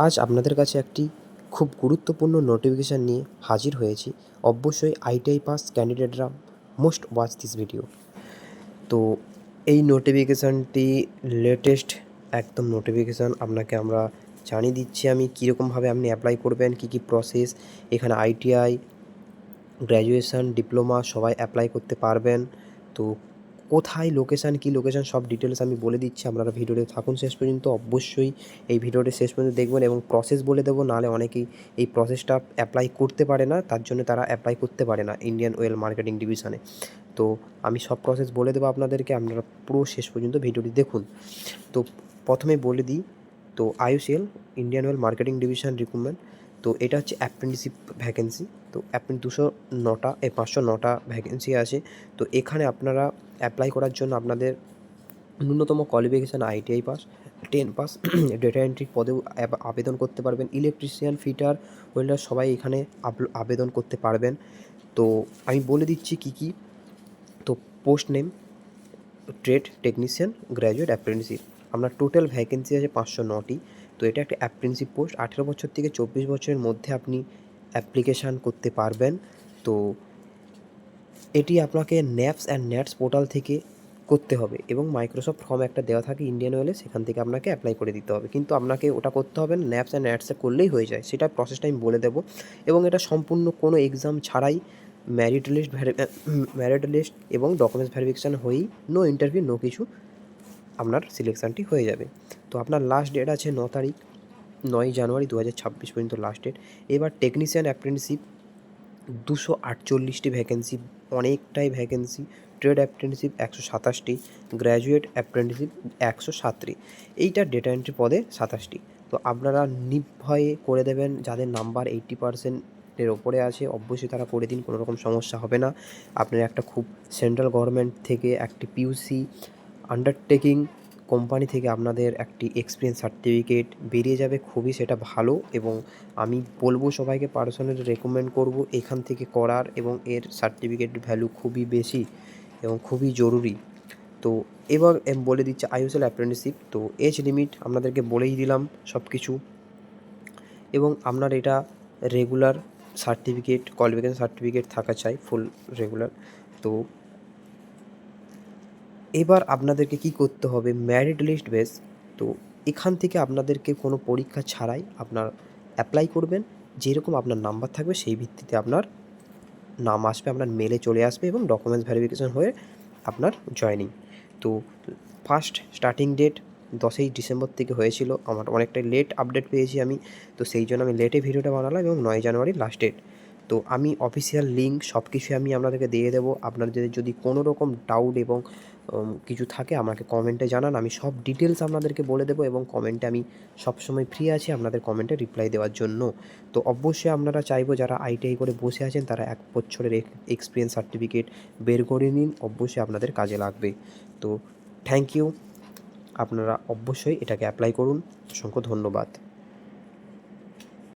আজ আপনাদের কাছে একটি খুব গুরুত্বপূর্ণ নোটিফিকেশান নিয়ে হাজির হয়েছি। অবশ্যই আইটিআই পাস ক্যান্ডিডেটরা মোস্ট ওয়াচ দিস ভিডিও। তো এই নোটিফিকেশানটি লেটেস্ট একদম নোটিফিকেশান আপনাকে আমরা জানিয়ে দিচ্ছি আমি কীরকমভাবে আপনি অ্যাপ্লাই করবেন, কী কী প্রসেস। এখানে আইটিআই, গ্র্যাজুয়েশন, ডিপ্লোমা সবাই অ্যাপ্লাই করতে পারবেন। তো কোথায় লোকেশান, কী লোকেশান সব ডিটেলস আমি বলে দিচ্ছি। আপনারা ভিডিওতে থাকুন শেষ পর্যন্ত। অবশ্যই এই ভিডিওটি শেষ পর্যন্ত দেখবেন এবং প্রসেস বলে দেবো, নাহলে অনেকেই এই প্রসেসটা অ্যাপ্লাই করতে পারে না, তার জন্য তারা অ্যাপ্লাই করতে পারে না ইন্ডিয়ান অয়েল মার্কেটিং ডিভিশনে। তো আমি সব প্রসেস বলে দেবো আপনাদেরকে, আপনারা পুরো শেষ পর্যন্ত ভিডিওটি দেখুন। তো প্রথমে বলে দিই, তো IOCL Indian oil marketing division recruitment, তো এটা হচ্ছে অ্যাপ্রেন্টিসশিপ ভ্যাকেন্সি। তো 509টা ভ্যাকেন্সি আছে। তো এখানে আপনারা অ্যাপ্লাই করার জন্য আপনাদের ন্যূনতম qualification ITI pass, 10 pass. Data entry পদেও আবেদন করতে পারবেন। ইলেকট্রিশিয়ান, ফিটার, ওয়েল্ডার সবাই এখানে আবেদন করতে পারবেন। তো আমি বলে দিচ্ছি কী কী। তো post name trade technician, graduate, apprenticeship. আপনার টোটাল ভ্যাকেন্সি আছে 509টি। তো এটা একটা অ্যাপ্রেন্টিসশিপ পোস্ট। 18 বছর থেকে 24 বছরের মধ্যে আপনি অ্যাপ্লিকেশান করতে পারবেন। তো এটি আপনাকে ন্যাপস অ্যান্ড ন্যাটস পোর্টাল থেকে করতে হবে এবং মাইক্রোসফট ফর্ম একটা দেওয়া থাকে ইন্ডিয়ান অয়েলে, সেখান থেকে আপনাকে অ্যাপ্লাই করে দিতে হবে। কিন্তু আপনাকে ওটা করতে হবে না, ন্যাপস অ্যান্ড ন্যাটসে করলেই হয়ে যায়। সেটার প্রসেসটা আমি বলে দেবো। এবং এটা সম্পূর্ণ কোনো এক্সাম ছাড়াই ম্যারিট লিস্ট এবং ডকুমেন্টস ভেরিফিকেশান হয়েই, নো ইন্টারভিউ, নো কিছু, আপনার সিলেকশানটি হয়ে যাবে। তো আপনার লাস্ট ডেট আছে 9 জানুয়ারি 2026 পর্যন্ত লাস্ট ডেট। এবার টেকনিশিয়ান অ্যাপ্রেন্টিসশিপ 248টি ভ্যাকেন্সি, অনেকটাই ভ্যাকেন্সি। ট্রেড অ্যাপ্রেন্টিসশিপ 127টি, গ্র্যাজুয়েট অ্যাপ্রেন্টিসশিপ 107টি, এইটা ডেটা এন্ট্রি পদে 27টি। তো আপনারা নির্ভয়ে করে দেবেন, যাদের নাম্বার 80%-এর ওপরে আছে অবশ্যই তারা করে দিন, কোনো রকম সমস্যা হবে না। আপনার একটা খুব সেন্ট্রাল গভর্নমেন্ট থেকে একটি পিইউসি আন্ডারটেকিং কোম্পানি থেকে আপনাদের একটি এক্সপিরিয়েন্স সার্টিফিকেট বেরিয়ে যাবে, খুবই সেটা ভালো। এবং আমি বলবো সবাইকে, পার্সোনালি রেকমেন্ড করব এখান থেকে করার, এবং এর সার্টিফিকেট ভ্যালু খুবই বেশি এবং খুবই জরুরি। তো এবার বলে দিচ্ছে আইওসিএল অ্যাপ্রেন্টিসশিপ। তো এজ লিমিট আপনাদেরকে বলেই দিলাম সব কিছু। এবং আপনার এটা রেগুলার সার্টিফিকেট, কোয়ালিফিকেশান সার্টিফিকেট থাকা চাই, ফুল রেগুলার। তো এবার আপনাদেরকে কি করতে হবে, মেরিট লিস্ট বেস। তো এখান থেকে আপনাদেরকে কোনো পরীক্ষা ছাড়াই আপনার অ্যাপ্লাই করবেন। যেরকম আপনার নাম্বার থাকবে সেই ভিত্তিতে আপনার নাম আসবে, আপনার মেলে চলে আসবে এবং ডকুমেন্টস ভেরিফিকেশান হয়ে আপনার জয়েনিং। তো ফার্স্ট স্টার্টিং ডেট 10ই ডিসেম্বর থেকে হয়েছিল। আমার অনেকটাই লেট আপডেট পেয়েছি আমি, তো সেই জন্য আমি লেটে ভিডিওটা বানালাম। এবং 9 জানুয়ারি লাস্ট ডেট। তো আমি অফিসিয়াল লিঙ্ক সব কিছুই আমি আপনাদেরকে দিয়ে দেবো। আপনাদের যদি কোনো রকম ডাউট এবং কিছু থাকে আমাকে কমেন্টে জানান, আমি সব ডিটেলস আপনাদেরকে বলে দেবো। এবং কমেন্টে আমি সবসময় ফ্রি আছি আপনাদের কমেন্টে রিপ্লাই দেওয়ার জন্য। তো অবশ্যই আপনারা চাইবো যারা আইটিআই করে বসে আছেন তারা 1 বছরের এক্সপিরিয়েন্স সার্টিফিকেট বের করে নিন, অবশ্যই আপনাদের কাজে লাগবে। তো থ্যাংক ইউ, আপনারা অবশ্যই এটাকে অ্যাপ্লাই করুন। অসংখ্য ধন্যবাদ।